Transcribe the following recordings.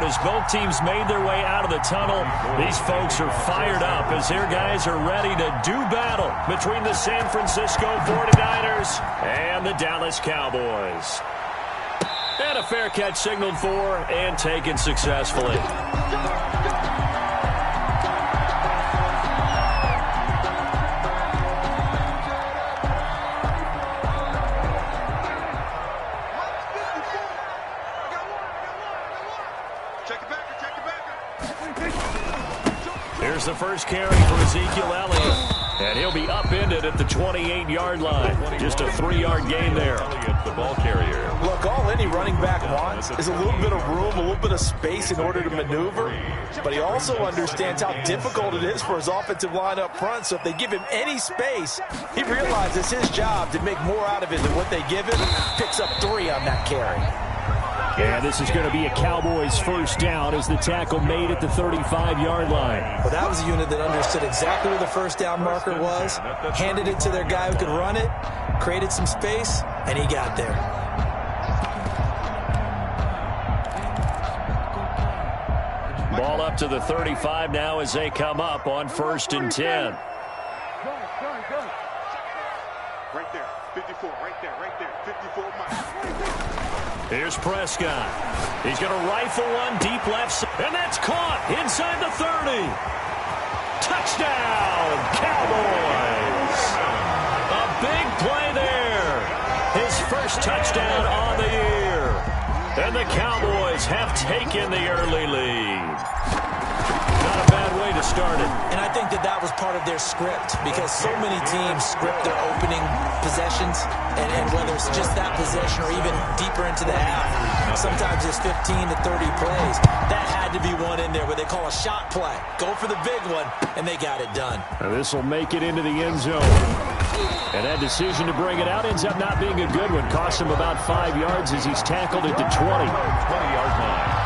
as both teams made their way out of the tunnel, these folks are fired up as their guys are ready to do battle between the San Francisco 49ers and the Dallas Cowboys. And a fair catch signaled for and taken successfully. Here's the first carry for Ezekiel Elliott. And he'll be upended at the 28-yard line. Just a 3-yard gain there. The ball carrier. Look, all any running back wants is a little bit of room, a little bit of space in order to maneuver. But he also understands how difficult it is for his offensive line up front. So if they give him any space, he realizes his job to make more out of it than what they give him. Picks up 3 on that carry. And this is going to be a Cowboys first down as the tackle made at the 35-yard line. Well, that was a unit that understood exactly where the first down marker was, handed it to their guy who could run it, created some space, and he got there. Ball up to the 35 now as they come up on 1st and 10. Right there, 54, right there, 54 miles. Here's Prescott. He's going to rifle one deep left, and that's caught inside the 30. Touchdown, Cowboys. A big play there. His first touchdown on the year. And the Cowboys have taken the early lead. Not a bad way to start it. And I think that was part of their script, because so many teams script their opening possessions, and whether it's just that possession or even deeper into the half, sometimes it's 15 to 30 plays. That had to be one in there where they call a shot play. Go for the big one, and they got it done. This will make it into the end zone. And that decision to bring it out ends up not being a good one. Cost him about 5 yards as he's tackled at the 20-yard line.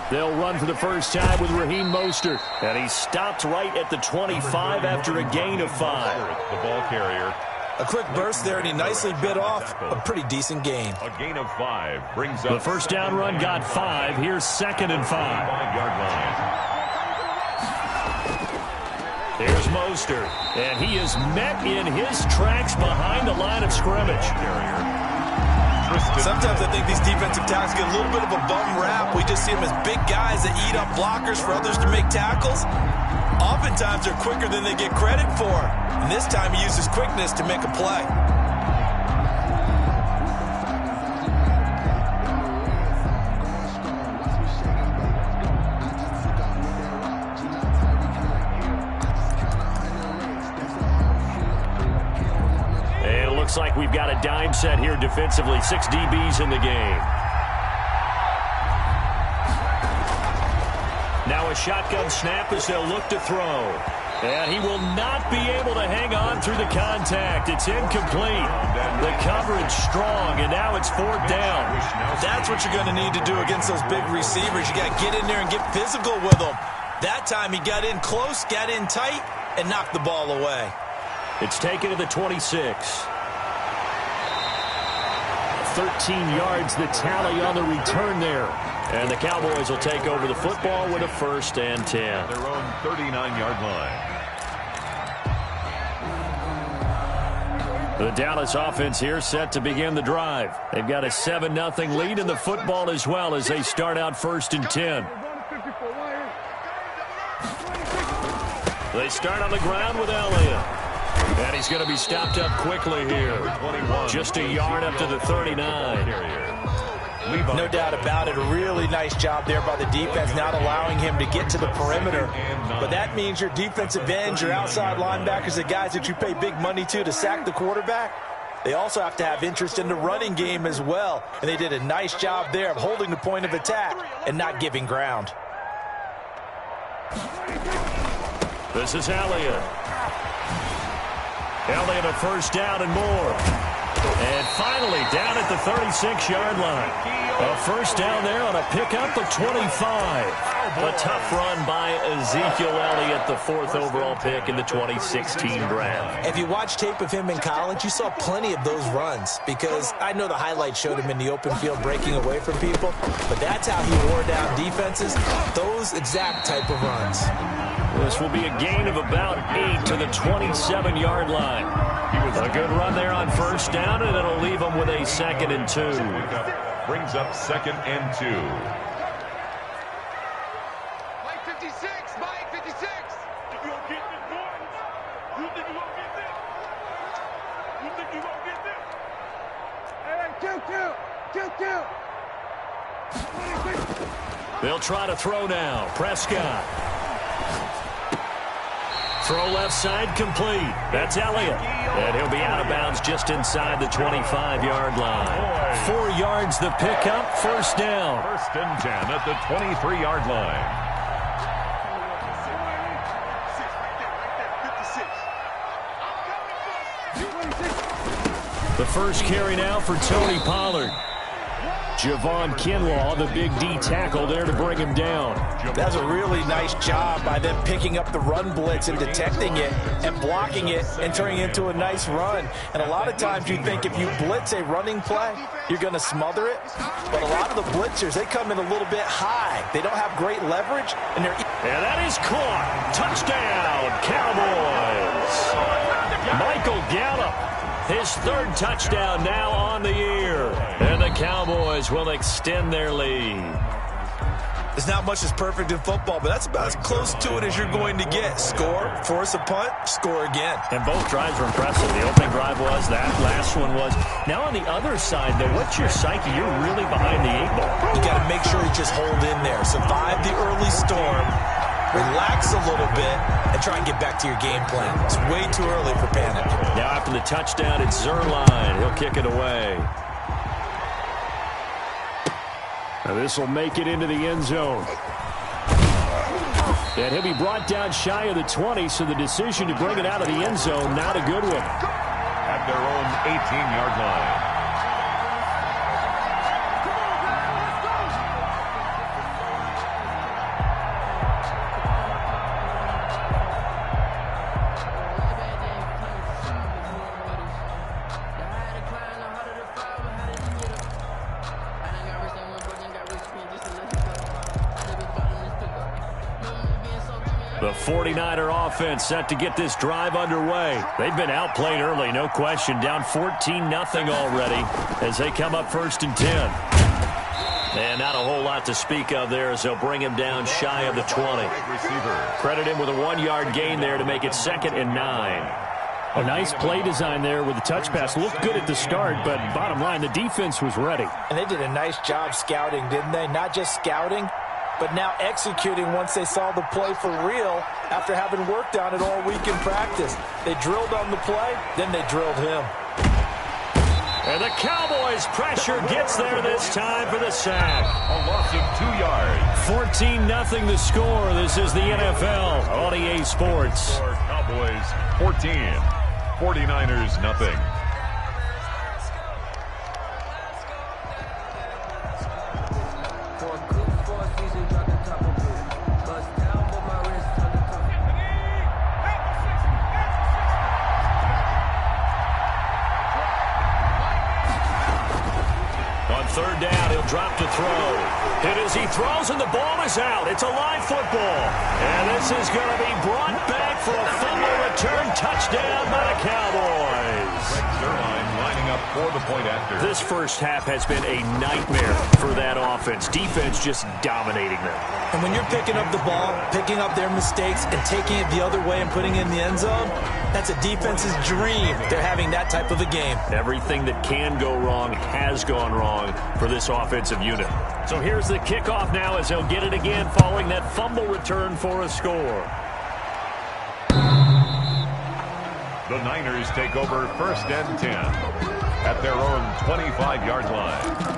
They'll run for the first time with Raheem Mostert. And he stopped right at the 25 after a gain of 5. The ball carrier. A quick burst there, and he nicely bit off a pretty decent gain. A gain of 5 brings up the first down run got 5. Here's 2nd and 5. 5-yard line. Here's Mostert. And he is met in his tracks behind the line of scrimmage. Sometimes I think these defensive tackles get a little bit of a bum rap. We just see them as big guys that eat up blockers for others to make tackles. Oftentimes they're quicker than they get credit for. And this time he uses quickness to make a play. Looks like we've got a dime set here defensively. 6 DBs in the game. Now a shotgun snap as they'll look to throw. And he will not be able to hang on through the contact. It's incomplete. The coverage strong, and now it's 4th down. That's what you're going to need to do against those big receivers. You got to get in there and get physical with them. That time he got in close, got in tight, and knocked the ball away. It's taken to the 26. 13 yards the tally on the return there. And the Cowboys will take over the football with a 1st and 10. Their own 39-yard line. The Dallas offense here set to begin the drive. They've got a 7-0 lead in the football as well as they start out 1st and 10. They start on the ground with Elliott. And he's going to be stopped up quickly here. Just a yard up to the 39. No doubt about it. A really nice job there by the defense, not allowing him to get to the perimeter. But that means your defensive ends, your outside linebackers, the guys that you pay big money to sack the quarterback, they also have to have interest in the running game as well. And they did a nice job there of holding the point of attack and not giving ground. This is Elliott. Elliott a first down and more. And finally, down at the 36-yard line. A first down there on a pickup of 25. A tough run by Ezekiel Elliott, the 4th overall pick in the 2016 draft. If you watch tape of him in college, you saw plenty of those runs, because I know the highlights showed him in the open field breaking away from people, but that's how he wore down defenses, those exact type of runs. This will be a gain of about 8 to the 27-yard line. A good run there on first down, and it'll leave him with a 2nd and 2. Brings up 2nd and 2. Mike 56, Mike 56. You gonna get this, boy? You think you gonna get this? You think you gonna get this? Hey, 2-2. They'll try to throw now. Prescott. Throw left side complete. That's Elliott. And he'll be out of bounds just inside the 25-yard line. 4 yards the pickup, first down. 1st and 10 at the 23-yard line. The first carry now for Tony Pollard. Javon Kinlaw, the big D tackle there to bring him down. That's a really nice job by them picking up the run blitz and detecting it and blocking it and turning it into a nice run. And a lot of times you think if you blitz a running play, you're going to smother it. But a lot of the blitzers, they come in a little bit high. They don't have great leverage, and they're... And that is caught. Touchdown, Cowboys. Michael Gallup. His 3rd touchdown now on the year. And the Cowboys will extend their lead. There's not much that's perfect in football, but that's about as close to it as you're going to get. Score, force a punt, score again. And both drives were impressive. The opening drive was, that last one was. Now on the other side, though, what's your psyche? You're really behind the 8 ball. You got to make sure you just hold in there. Survive the early storm. Relax a little bit and try and get back to your game plan. It's way too early for panic. Now after the touchdown, it's Zerline. He'll kick it away. Now this will make it into the end zone. And he'll be brought down shy of the 20, so the decision to bring it out of the end zone, not a good one. At their own 18-yard line. The 49er offense set to get this drive underway. They've been outplayed early, no question. Down 14-0 already as they come up 1st and 10. And not a whole lot to speak of there as they'll bring him down shy of the 20. Credit him with a 1-yard gain there to make it 2nd and 9. A nice play design there with the touch pass. Looked good at the start, but bottom line, the defense was ready. And they did a nice job scouting, didn't they? Not just scouting, but now executing once they saw the play for real after having worked on it all week in practice. They drilled on the play, then they drilled him. And the Cowboys' pressure gets there this time for the sack. A loss of 2 yards. 14-0 the score. This is the NFL on EA Sports. Cowboys 14, 49ers nothing. Third down, he'll drop to throw. And as he throws and the ball is out, it's a live football. And this is going to be brought back for a fumble return touchdown by the Cowboys. Zerline lining up for the point after. This first half has been a nightmare for that offense. Defense just dominating them. And when you're picking up the ball, picking up their mistakes, and taking it the other way and putting it in the end zone, that's a defense's dream. They're having that type of a game. Everything that can go wrong has gone wrong for this offensive unit. So here's the kickoff now as they'll get it again following that fumble return for a score. The Niners take over 1st and 10 at their own 25-yard line.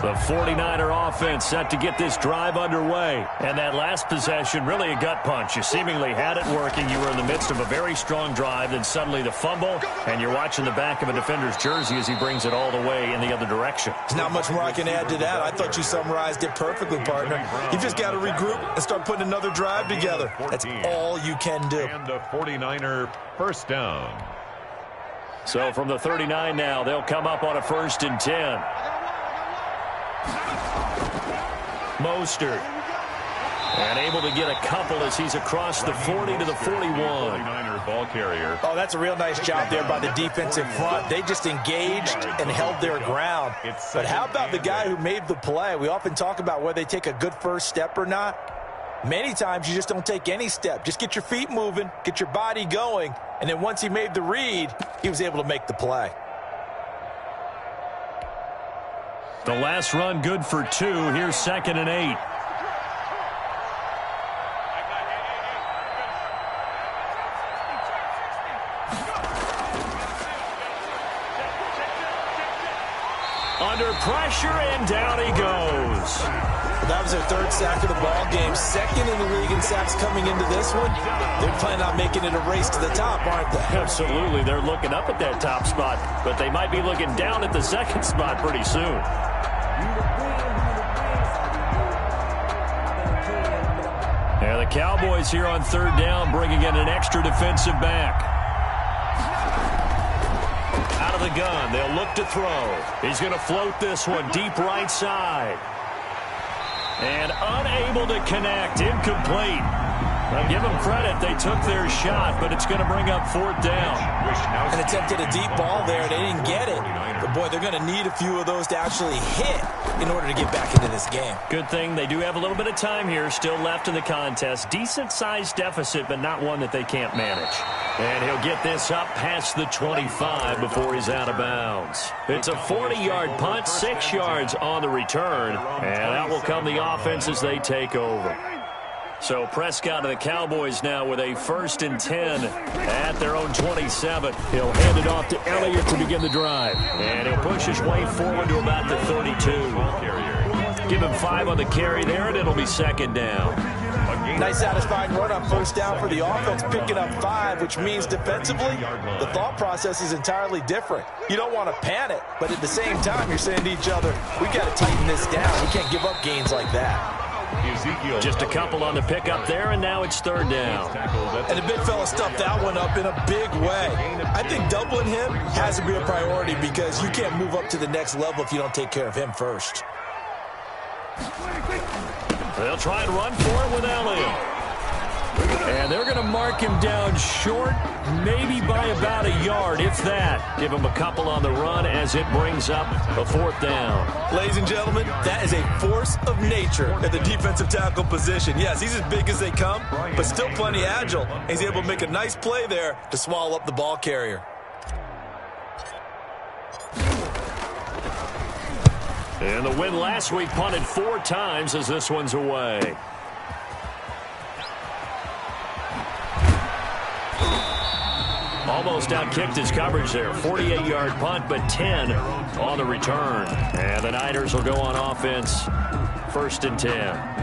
The 49er offense set to get this drive underway. And that last possession, really a gut punch. You seemingly had it working. You were in the midst of a very strong drive, then suddenly the fumble, and you're watching the back of a defender's jersey as he brings it all the way in the other direction. There's not much more I can add to that. I thought you summarized it perfectly, partner. You just got to regroup and start putting another drive together. That's all you can do. And a 49er first down. So from the 39 now, they'll come up on a 1st and 10. Mostert. And able to get a couple as he's across the 40 to the 41. 49er ball carrier. Oh, that's a real nice job there by the defensive front. They just engaged and held their ground. But how about the guy who made the play? We often talk about whether they take a good first step or not. Many times you just don't take any step. Just get your feet moving, get your body going, and then once he made the read, he was able to make the play. The last run good for 2. Here's 2nd and 8. Under pressure, and down he goes. That was their 3rd sack of the ball game. 2nd in the league in sacks coming into this one. They're planning on making it a race to the top, aren't they? Absolutely. They're looking up at that top spot, but they might be looking down at the 2nd spot pretty soon. And the Cowboys here on 3rd down, bringing in an extra defensive back. Out of the gun, they'll look to throw. He's going to float this one deep right side. And unable to connect, incomplete. I'll give them credit, they took their shot, but it's going to bring up 4th down. An attempt at a deep ball there, they didn't get it. But boy, they're going to need a few of those to actually hit in order to get back into this game. Good thing they do have a little bit of time here still left in the contest. Decent-sized deficit, but not one that they can't manage. And he'll get this up past the 25 before he's out of bounds. It's a 40-yard punt, 6 yards on the return, and out will come the offense as they take over. So Prescott and the Cowboys now with a 1st and 10 at their own 27. He'll hand it off to Elliott to begin the drive. And he'll push his way forward to about the 32. Give him 5 on the carry there, and it'll be 2nd down. Nice satisfying run on 1st down for the offense, picking up 5, which means defensively, the thought process is entirely different. You don't want to panic, but at the same time, you're saying to each other, we've got to tighten this down. We can't give up gains like that. Just a couple on the pickup there, and now it's 3rd down. And the big fella stuffed that one up in a big way. I think doubling him has to be a priority because you can't move up to the next level if you don't take care of him first. They'll try and run for it with Elliott. And they're going to mark him down short, maybe by about a yard, if that. Give him a couple on the run as it brings up a 4th down. Ladies and gentlemen, that is a force of nature at the defensive tackle position. Yes, he's as big as they come, but still plenty agile. He's able to make a nice play there to swallow up the ball carrier. And the win last week punted 4 times as this one's away. Almost outkicked his coverage there. 48-yard punt, but 10 on the return. And the Niners will go on offense. 1st and 10.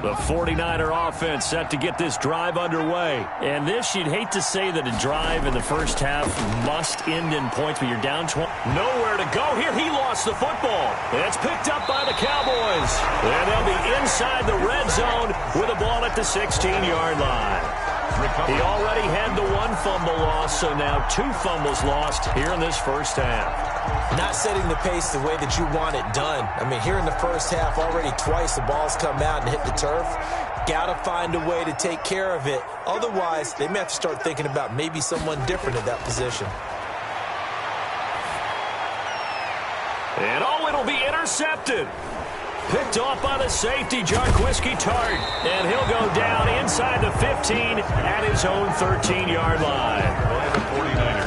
The 49er offense set to get this drive underway. And this, you'd hate to say that a drive in the first half must end in points, but you're down 20. Nowhere to go here. He lost the football. And it's picked up by the Cowboys. And they'll be inside the red zone with a ball at the 16-yard line. He already had the 1 fumble loss, so now 2 fumbles lost here in this first half. Not setting the pace the way that you want it done. I mean, here in the first half, already twice the ball's come out and hit the turf. Got to find a way to take care of it. Otherwise, they may have to start thinking about maybe someone different at that position. And it'll be intercepted. Picked off by the safety, Jarquiski Tart. And he'll go down inside the 15 at his own 13-yard line.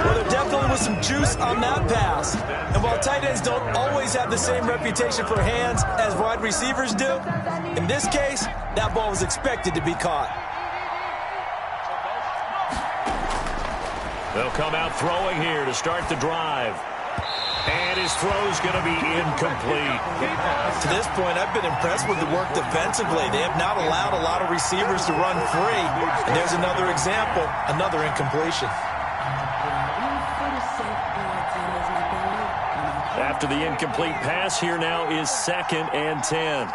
Well, there definitely was some juice on that pass. And while tight ends don't always have the same reputation for hands as wide receivers do, in this case, that ball was expected to be caught. They'll come out throwing here to start the drive. And his throw's going to be incomplete. To this point, I've been impressed with the work defensively. They have not allowed a lot of receivers to run free. And there's another example, another incompletion. After the incomplete pass, here now is 2nd and 10.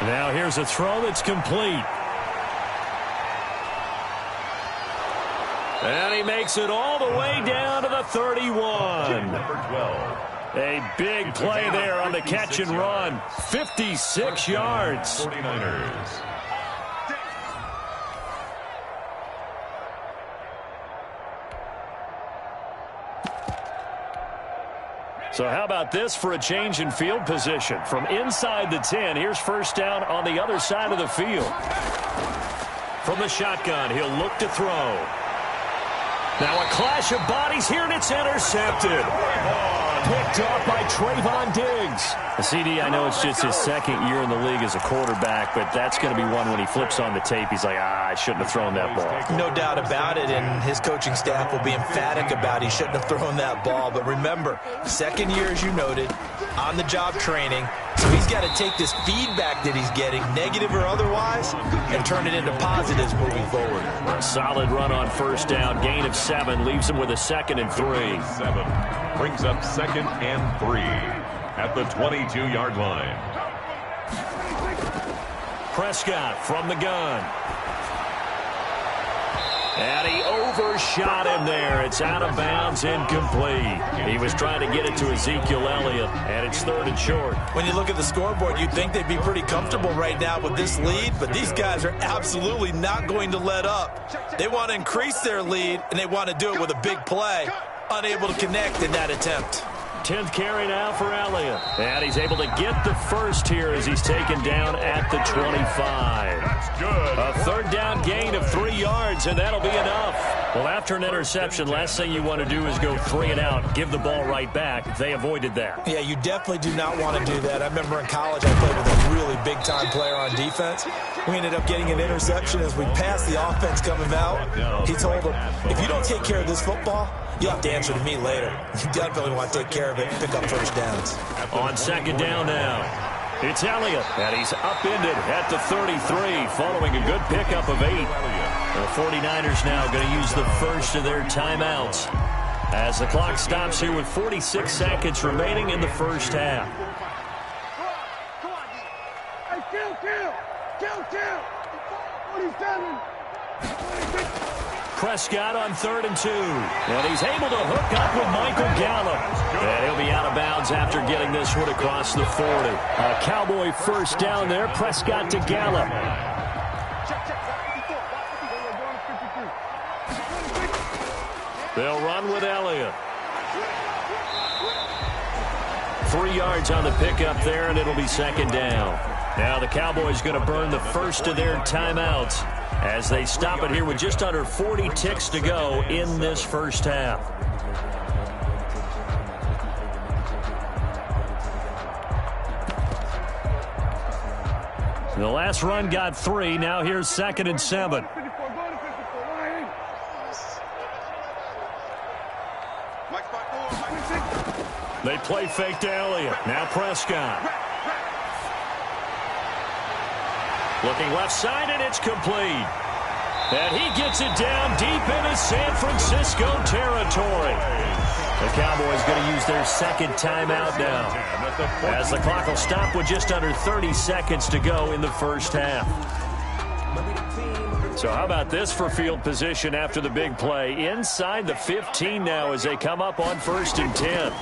Now here's a throw that's complete. And he makes it all the way down to the 31. Number 12. A big play there on the catch and run. 56 yards. 49ers. So how about this for a change in field position? From inside the 10, here's first down on the other side of the field. From the shotgun, he'll look to throw. Now a clash of bodies here, and it's intercepted. Picked up by Trayvon Diggs. The CD, I know it's just his 2nd year in the league as a quarterback, but that's going to be one when he flips on the tape. He's like, I shouldn't have thrown that ball. No doubt about it, and his coaching staff will be emphatic about he shouldn't have thrown that ball. But remember, 2nd year, as you noted, on-the-job training. So he's got to take this feedback that he's getting, negative or otherwise, and turn it into positives moving forward. A solid run on first down. Gain of 7 leaves him with a 2nd and 3. 7 brings up 2nd and 3 at the 22-yard line. Prescott from the gun. And he overshot him there. It's out of bounds, incomplete. He was trying to get it to Ezekiel Elliott, and it's 3rd and short. When you look at the scoreboard, you'd think they'd be pretty comfortable right now with this lead, but these guys are absolutely not going to let up. They want to increase their lead, and they want to do it with a big play. Unable to connect in that attempt. 10th carry now for Elliott. And he's able to get the first here as he's taken down at the 25. That's good. A 3rd down gain of 3 yards, and that'll be enough. Well, after an interception, last thing you want to do is go 3 and out, give the ball right back. They avoided that. Yeah, you definitely do not want to do that. I remember in college I played with a really big-time player on defense. We ended up getting an interception as we passed the offense coming out. He told him, if you don't take care of this football, you'll have to answer to me later. You definitely want to take care of it and pick up first downs. On 2nd down now, it's Elliott, and he's upended at the 33 following a good pickup of 8. The 49ers now going to use the first of their timeouts as the clock stops here with 46 seconds remaining in the first half. Hey, kill. 47. Prescott on 3rd and 2. And he's able to hook up with Michael Gallup. And he'll be out of bounds after getting this one across the 40. A Cowboy first down there. Prescott to Gallup. They'll run with Elliott. 3 yards on the pickup there, and it'll be 2nd down. Now the Cowboys going to burn the first of their timeouts as they stop it here with just under 40 ticks to go in this first half. The last run got 3. Now here's 2nd and 7. They play fake to Elliott. Now Prescott. Looking left side, and it's complete. And he gets it down deep into San Francisco territory. The Cowboys going to use their 2nd timeout now, as the clock will stop with just under 30 seconds to go in the first half. So how about this for field position after the big play? Inside the 15 now as they come up on 1st and 10.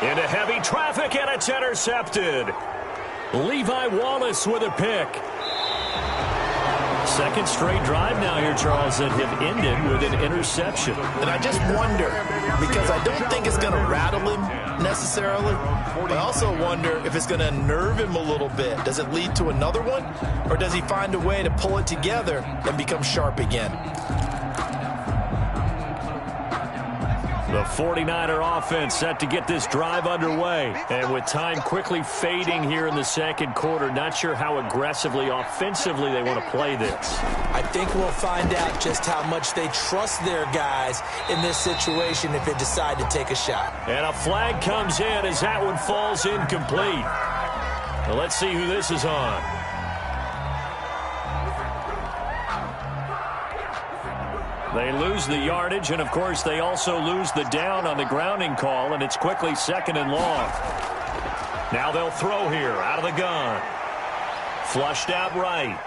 Into heavy traffic, and it's intercepted. Levi Wallace with a pick. 2nd straight drive now here, Charles, that have ended with an interception. And I just wonder, because I don't think it's going to rattle him necessarily, but I also wonder if it's going to nerve him a little bit. Does it lead to another one, or does he find a way to pull it together and become sharp again? The 49er offense set to get this drive underway. And with time quickly fading here in the second quarter, not sure how aggressively, offensively they want to play this. I think we'll find out just how much they trust their guys in this situation if they decide to take a shot. And a flag comes in as that one falls incomplete. Well, let's see who this is on. They lose the yardage, and, of course, they also lose the down on the grounding call, and it's quickly second and long. Now they'll throw here out of the gun. Flushed out right.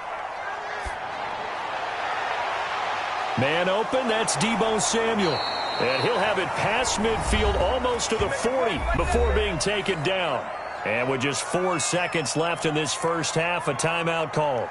Man open, that's Deebo Samuel. And he'll have it past midfield almost to the 40 before being taken down. And with just 4 seconds left in this first half, a timeout call.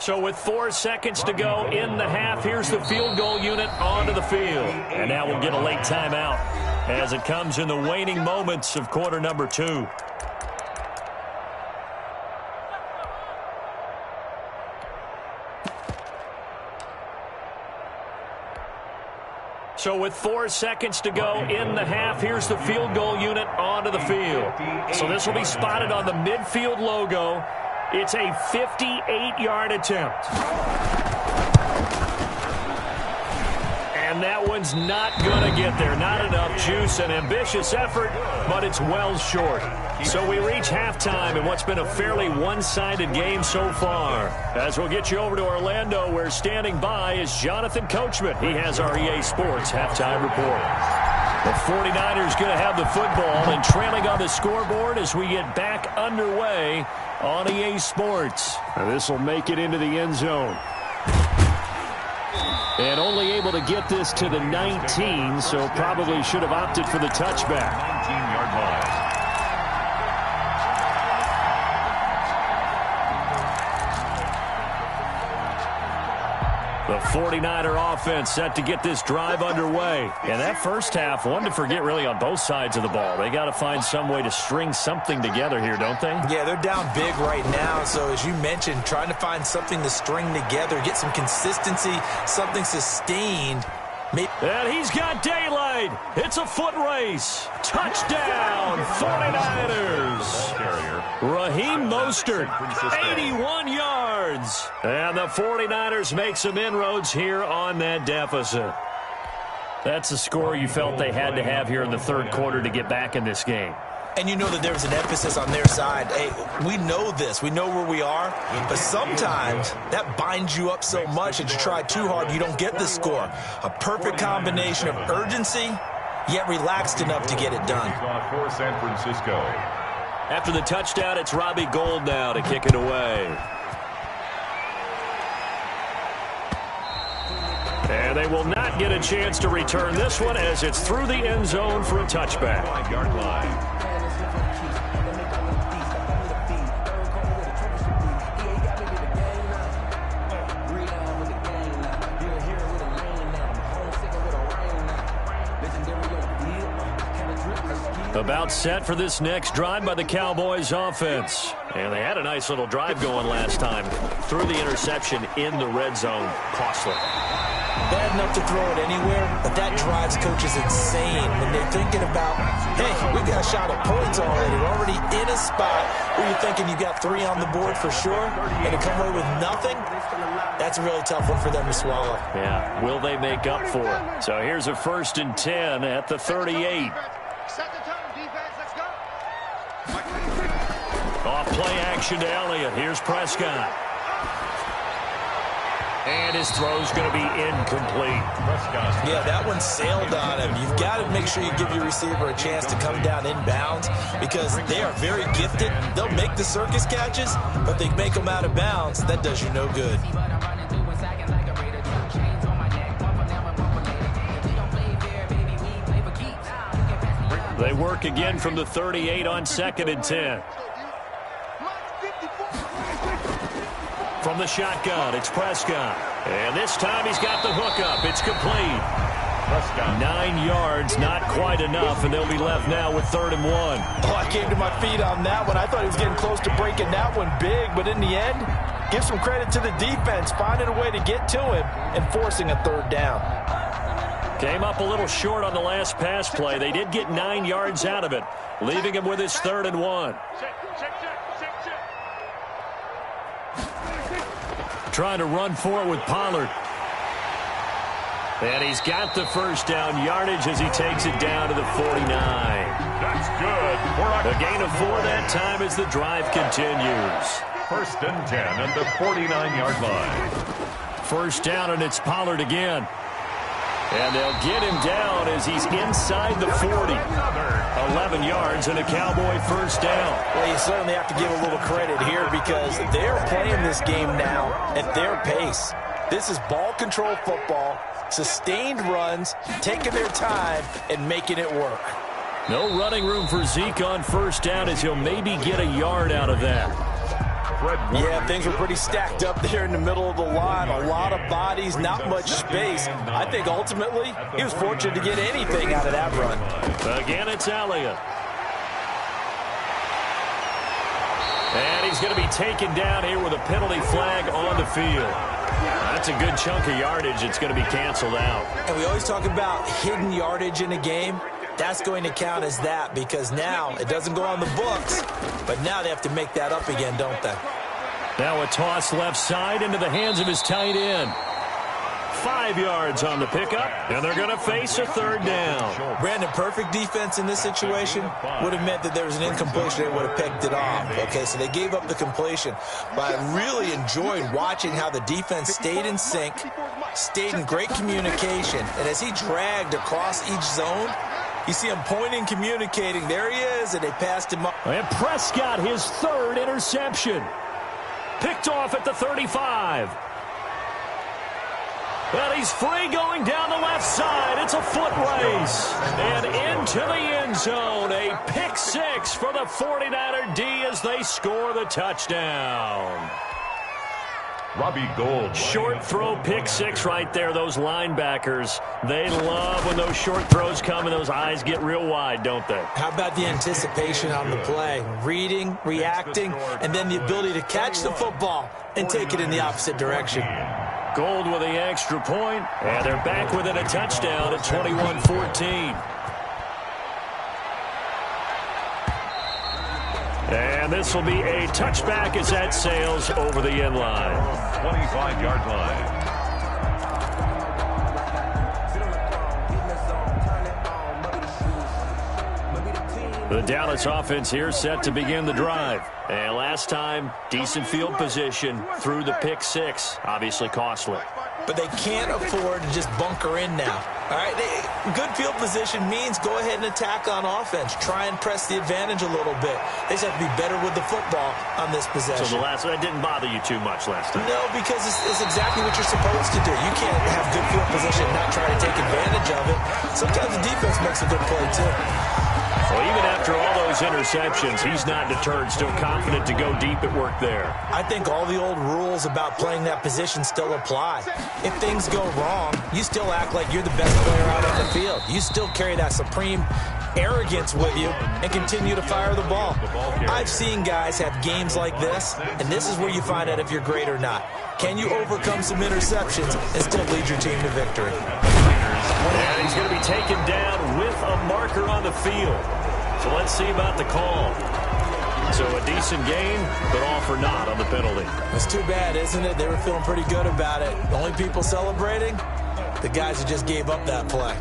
So with 4 seconds to go in the half, here's the field goal unit onto the field. And now we'll get a late timeout as it comes in the waning moments of quarter number 2. So with 4 seconds to go in the half, here's the field goal unit onto the field. So this will be spotted on the midfield logo. It's a 58-yard attempt. And that one's not going to get there. Not enough juice, an ambitious effort, but it's well short. So we reach halftime in what's been a fairly one-sided game so far. As we'll get you over to Orlando, where standing by is Jonathan Coachman. He has our EA Sports halftime report. The 49ers going to have the football and trailing on the scoreboard as we get back underway on EA Sports. This will make it into the end zone. And only able to get this to the 19, so probably should have opted for the touchback. 19-yard line. The 49er offense set to get this drive underway. And that first half, one to forget really on both sides of the ball. They got to find some way to string something together here, don't they? Yeah, they're down big right now. So as you mentioned, trying to find something to string together, get some consistency, something sustained. And he's got daylight. It's a foot race. Touchdown, 49ers. Raheem Mostert, 81 yards. And the 49ers make some inroads here on that deficit. That's the score you felt they had to have here in the third quarter to get back in this game. And you know that there was an emphasis on their side. Hey, we know this. We know where we are. But sometimes that binds you up so much that you try too hard, you don't get the score. A perfect combination of urgency, yet relaxed enough to get it done. For San Francisco. After the touchdown, it's Robbie Gould now to kick it away. And they will not get a chance to return this one as it's through the end zone for a touchback. 5-yard line. About set for this next drive by the Cowboys offense. And they had a nice little drive going last time. Threw the interception in the red zone. Costly. Bad enough to throw it anywhere, but that drives coaches insane when they're thinking about, hey, we got a shot at points already. We're already in a spot where you're thinking you got 3 on the board for sure, and to come away with nothing, that's a really tough one for them to swallow. Yeah, will they make up for it? So here's a 1st and 10 at the 38. Off play action to Elliott. Here's Prescott. And his throw's going to be incomplete. Yeah, that one sailed on him. You've got to make sure you give your receiver a chance to come down inbounds because they are very gifted. They'll make the circus catches, but they make them out of bounds. That does you no good. They work again from the 38 on 2nd and 10. From the shotgun, it's Prescott. And this time he's got the hookup. It's complete. Prescott. 9 yards, not quite enough, and they'll be left now with 3rd and 1. Oh, I came to my feet on that one. I thought he was getting close to breaking that one big, but in the end, give some credit to the defense, finding a way to get to him and forcing a 3rd down. Came up a little short on the last pass play. They did get 9 yards out of it, leaving him with his 3rd and 1. Trying to run for it with Pollard. And he's got the first down yardage as he takes it down to the 49. That's good. A gain of 4 that time as the drive continues. 1st and 10 at the 49-yard line. 1st down, and it's Pollard again. And they'll get him down as he's inside the 40. 11 yards and a Cowboy 1st down. Well, you certainly have to give a little credit here because they're playing this game now at their pace. This is ball control football, sustained runs, taking their time, and making it work. No running room for Zeke on 1st down as he'll maybe get a yard out of that. Yeah, things were pretty stacked up there in the middle of the line. A lot of bodies, not much space. I think ultimately he was fortunate to get anything out of that run. Again, it's Elliott. And he's going to be taken down here with a penalty flag on the field. That's a good chunk of yardage. It's going to be canceled out. And we always talk about hidden yardage in a game. That's going to count as that because now it doesn't go on the books, but now they have to make that up again, don't they? Now a toss left side into the hands of his tight end. 5 yards on the pickup, and they're going to face a 3rd down. Brandon, perfect defense in this situation would have meant that there was an incompletion. They would have picked it off. Okay, so they gave up the completion. But I really enjoyed watching how the defense stayed in sync, stayed in great communication, and as he dragged across each zone, you see him pointing, communicating. There he is, and they passed him up. And Prescott, his 3rd interception. Picked off at the 35. Well, he's free going down the left side. It's a foot race. And into the end zone. A pick 6 for the 49er D as they score the touchdown. Robbie Gould. Short throw pick 6 right there. Those linebackers, they love when those short throws come and those eyes get real wide, don't they? How about the anticipation on the play? Reading, reacting, and then the ability to catch the football and take it in the opposite direction. Gould with the extra point, and they're back within a touchdown at 21-14. And this will be a touchback as that sails over the end line. 25-yard line. The Dallas offense here set to begin the drive. And last time, decent field position through the pick 6. Obviously costly. But they can't afford to just bunker in now. All right, good field position means go ahead and attack on offense. Try and press the advantage a little bit. They just have to be better with the football on this possession. So that didn't bother you too much last time? No, because it's exactly what you're supposed to do. You can't have good field position and not try to take advantage of it. Sometimes the defense makes a good play, too. Well, even after all those interceptions, he's not deterred, still confident to go deep at work there. I think all the old rules about playing that position still apply. If things go wrong, you still act like you're the best player out on the field. You still carry that supreme arrogance with you and continue to fire the ball. I've seen guys have games like this, and this is where you find out if you're great or not. Can you overcome some interceptions and still lead your team to victory? And he's going to be taken down with a marker on the field. So let's see about the call. So a decent game, but all for naught on the penalty. It's too bad, isn't it? They were feeling pretty good about it. The only people celebrating, the guys who just gave up that play.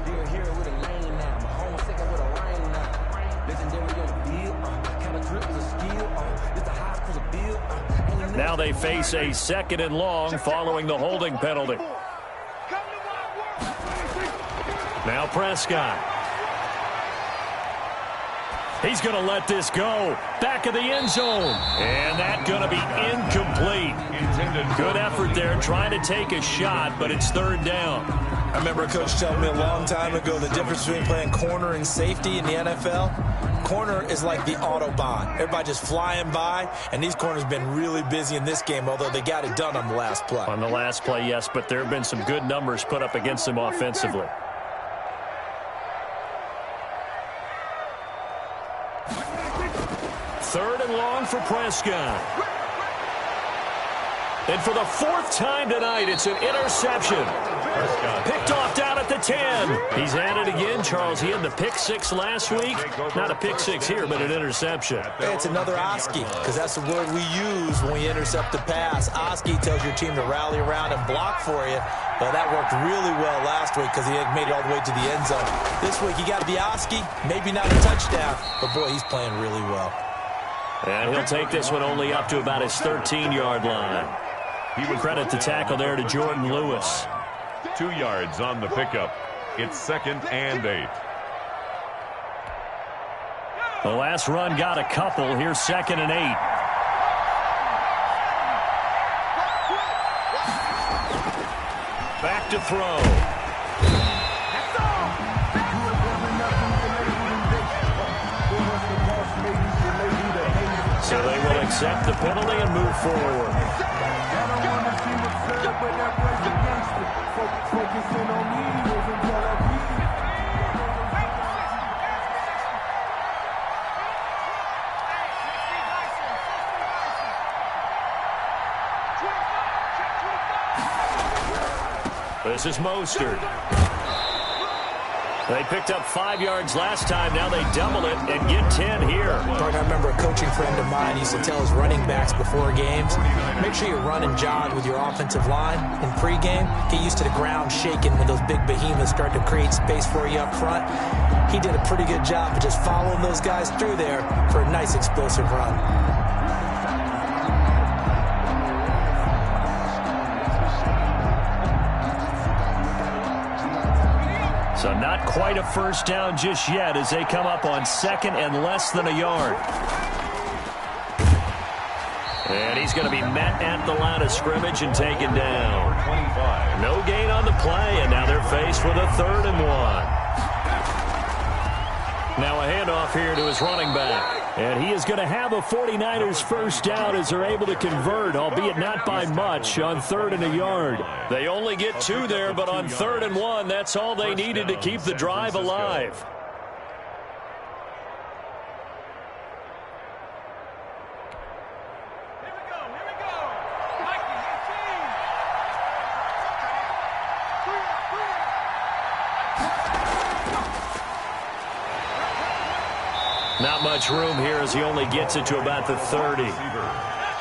Now they face a 2nd and long following the holding penalty. Now Prescott. He's going to let this go. Back of the end zone. And that's going to be incomplete. Good effort there trying to take a shot, but it's 3rd down. I remember a coach telling me a long time ago the difference between playing corner and safety in the NFL. Corner is like the Autobahn. Everybody just flying by, and these corners have been really busy in this game, although they got it done on the last play. On the last play, yes, but there have been some good numbers put up against them offensively. Third and long for Prescott. And for the fourth time tonight, it's an interception. Picked off down at the 10. He's at it again, Charles. He had the pick six last week. Not a pick six here, but an interception. Hey, it's another Oski, because that's the word we use when we intercept the pass. Oski tells your team to rally around and block for you. But that worked really well last week because he had made it all the way to the end zone. This week, he got the Oski, maybe not a touchdown, but boy, he's playing really well. And he'll take this one only up to about his 13-yard line. He would credit the tackle there to Jordan Lewis. 2 yards on the pickup. It's 2nd and 8. The last run got a couple. Here's 2nd and 8. Back to throw. So they will accept the penalty and move forward. This is Mostert. They picked up 5 yards last time. Now they double it and get 10 here. I remember a coaching friend of mine used to tell his running backs before games, make sure you run and jog with your offensive line in pregame. Get used to the ground shaking when those big behemoths start to create space for you up front. He did a pretty good job of just following those guys through there for a nice explosive run. So not quite a first down just yet as they come up on 2nd and less than a yard. And he's going to be met at the line of scrimmage and taken down. 25. No gain on the play, and now they're faced with a 3rd and 1. Now a handoff here to his running back. And he is going to have a 49ers first down as they're able to convert, albeit not by much, on 3rd and a yard. They only get 2 there, but on 3rd and 1, that's all they needed to keep the drive alive. Not much room here as he only gets it to about the 30.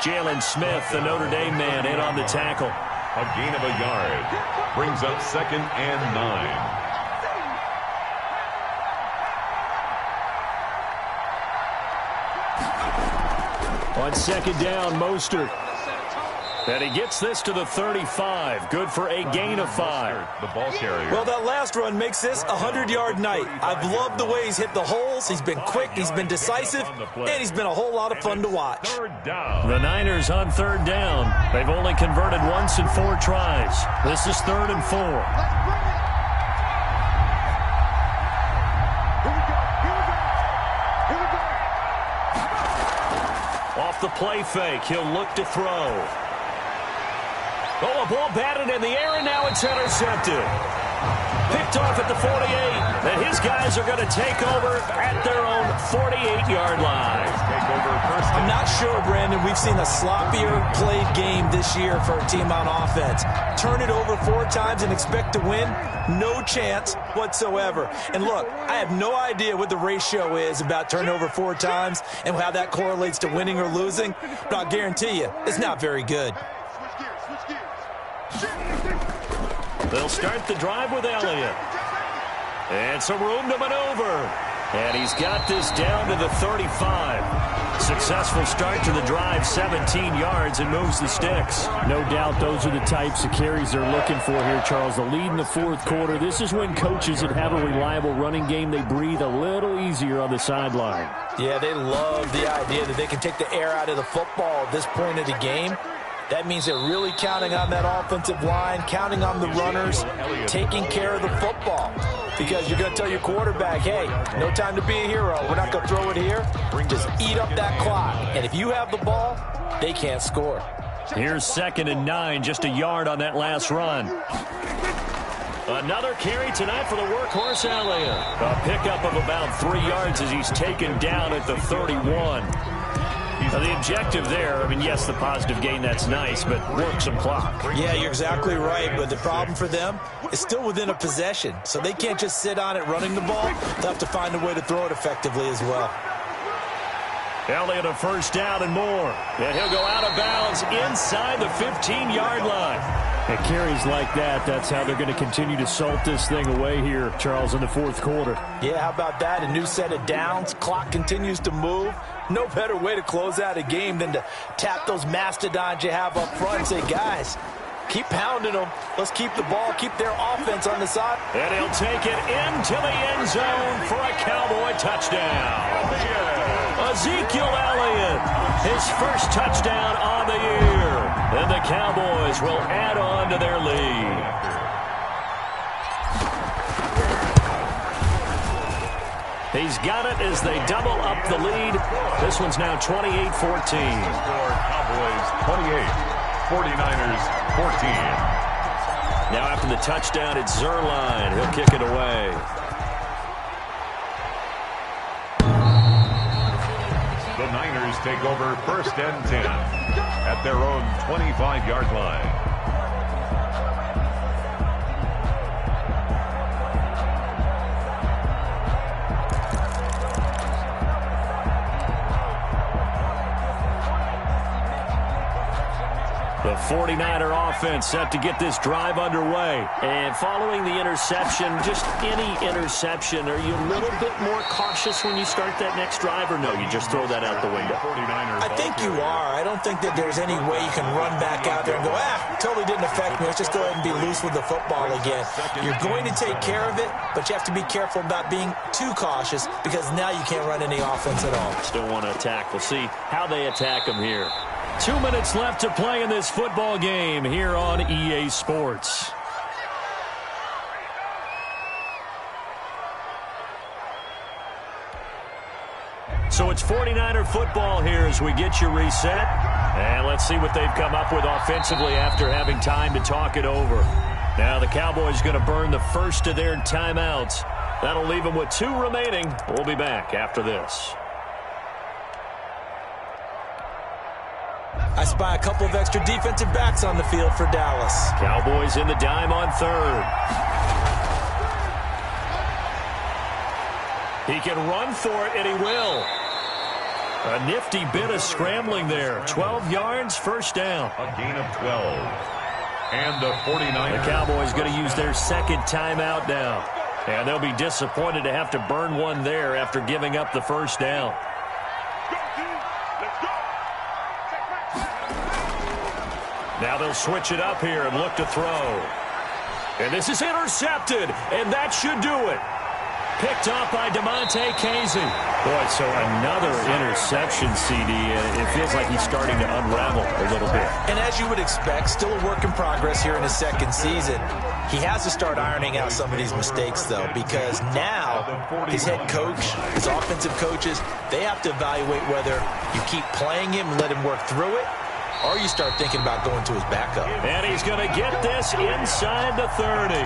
Jalen Smith, the Notre Dame man, in on the tackle. A gain of a yard. Brings up 2nd and 9. On 2nd down, Mostert. And he gets this to the 35. Good for a gain of 5. The ball carrier. Well, that last run makes this a 100-yard night. I've loved the way he's hit the holes. He's been quick, he's been decisive, and he's been a whole lot of fun to watch. 3rd down. The Niners on 3rd down. They've only converted once in 4 tries. This is 3rd and 4. Off the play fake, he'll look to throw. Oh, a ball batted in the air, and now it's intercepted. Picked off at the 48, and his guys are going to take over at their own 48-yard line. I'm not sure, Brandon, we've seen a sloppier played game this year for a team on offense. Turn it over 4 times and expect to win? No chance whatsoever. And look, I have no idea what the ratio is about turnover 4 times and how that correlates to winning or losing, but I'll guarantee you, it's not very good. They'll start the drive with Elliott. And some room to maneuver. And he's got this down to the 35. Successful start to the drive, 17 yards, and moves the sticks. No doubt those are the types of carries they're looking for here, Charles. The lead in the 4th quarter. This is when coaches that have a reliable running game, they breathe a little easier on the sideline. Yeah, they love the idea that they can take the air out of the football at this point of the game. That means they're really counting on that offensive line, counting on the runners, taking care of the football. Because you're going to tell your quarterback, hey, no time to be a hero. We're not going to throw it here. Just eat up that clock. And if you have the ball, they can't score. Here's 2nd and 9, just a yard on that last run. Another carry tonight for the workhorse Elliott. A pickup of about 3 yards as he's taken down at the 31. Now, the objective there, I mean, yes, the positive gain, that's nice, but work some clock. Yeah, you're exactly right, but the problem for them is still within a possession, so they can't just sit on it running the ball. They'll have to find a way to throw it effectively as well. Elliott a first down and more. And he'll go out of bounds inside the 15-yard line. And carries like that, that's how they're going to continue to salt this thing away here, Charles, in the fourth quarter. Yeah, how about that? A new set of downs. Clock continues to move. No better way to close out a game than to tap those mastodons you have up front and say, guys, keep pounding them. Let's keep the ball, keep their offense on the side. And he'll take it into the end zone for a Cowboy touchdown. Ezekiel Elliott, his first touchdown on the year. And the Cowboys will add on to their lead. He's got it as they double up the lead. This one's now 28-14. Cowboys 28, 49ers 14. Now after the touchdown, it's Zerline. He'll kick it away. The Niners take over first and 10 at their own 25-yard line. The 49er offense set to get this drive underway. And following the interception, just any interception, are you a little bit more cautious when you start that next drive, or no, you just throw that out the window? I think you are. I don't think that there's any way you can run back out there and go, totally didn't affect me. Let's just go ahead and be loose with the football again. You're going to take care of it, but you have to be careful about being too cautious because now you can't run any offense at all. Still want to attack. We'll see how they attack them here. 2 minutes left to play in this football game here on EA Sports. So it's 49er football here as we get you reset. And let's see what they've come up with offensively after having time to talk it over. Now the Cowboys going to burn the first of their timeouts. That'll leave them with 2 remaining. We'll be back after this. I spy a couple of extra defensive backs on the field for Dallas. Cowboys in the dime on third. He can run for it, and he will. A nifty bit of scrambling there. 12 yards, first down. A gain of 12. And the 49ers. The Cowboys going to use their second timeout now. And they'll be disappointed to have to burn one there after giving up the first down. Now they'll switch it up here and look to throw. And this is intercepted, and that should do it. Picked off by DeMonte Casey. Boy, so another interception, CD. It feels like he's starting to unravel a little bit. And as you would expect, still a work in progress here in his second season. He has to start ironing out some of these mistakes, though, because now his head coach, his offensive coaches, they have to evaluate whether you keep playing him and let him work through it, or you start thinking about going to his backup. And he's going to get this inside the 30.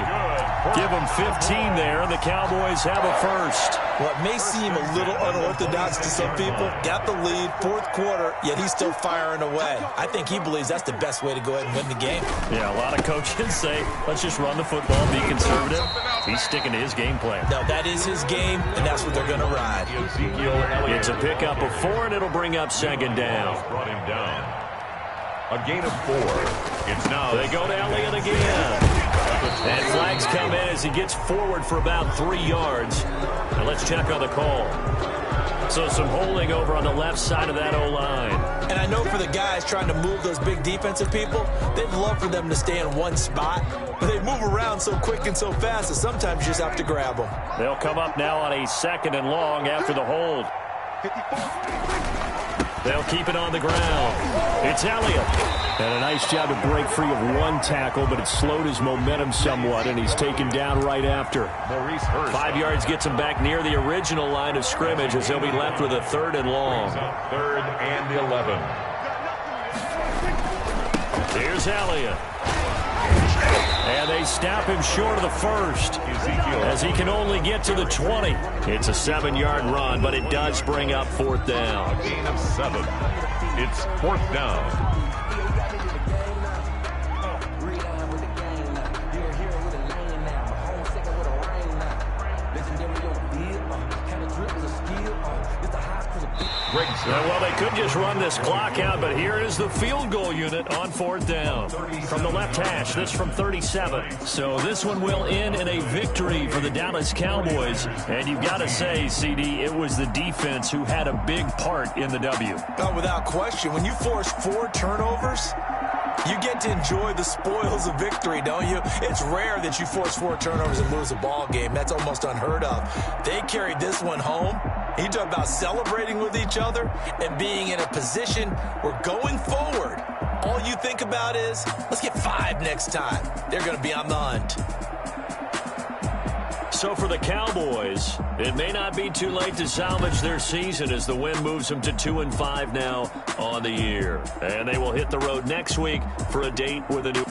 Give him 15 there, and the Cowboys have a first. Well, it may seem a little unorthodox to some people. Got the lead, fourth quarter, yet he's still firing away. I think he believes that's the best way to go ahead and win the game. Yeah, a lot of coaches say, let's just run the football, be conservative. He's sticking to his game plan. No, that is his game, and that's what they're going to ride. It's a pickup of 4, and it'll bring up second down. Brought him down. A gain of 4. It's now. They go to Elliott again. And flags come in as he gets forward for about 3 yards. And let's check on the call. So some holding over on the left side of that O-line. And I know for the guys trying to move those big defensive people, they'd love for them to stay in one spot. But they move around so quick and so fast that sometimes you just have to grab them. They'll come up now on a 2nd and long after the hold. They'll keep it on the ground. It's Elliott. And a nice job to break free of one tackle, but it slowed his momentum somewhat, and he's taken down right after. 5 yards gets him back near the original line of scrimmage as he'll be left with a 3rd and long. 3rd and 11. Here's Elliott. And they stop him short of the first as he can only get to the 20. It's a 7-yard run, but it does bring up 4th down. A gain of 7. It's 4th down. Well, they could just run this clock out, but here is the field goal unit on 4th down. From the left hash, this from 37. So this one will end in a victory for the Dallas Cowboys. And you've got to say, CD, it was the defense who had a big part in the W. Oh, without question. When you force 4 turnovers, you get to enjoy the spoils of victory, don't you? It's rare that you force 4 turnovers and lose a ball game. That's almost unheard of. They carried this one home. You talk about celebrating with each other and being in a position where going forward, all you think about is, let's get 5 next time. They're going to be on the hunt. So for the Cowboys, it may not be too late to salvage their season as the win moves them to 2-5 now on the year. And they will hit the road next week for a date with a new...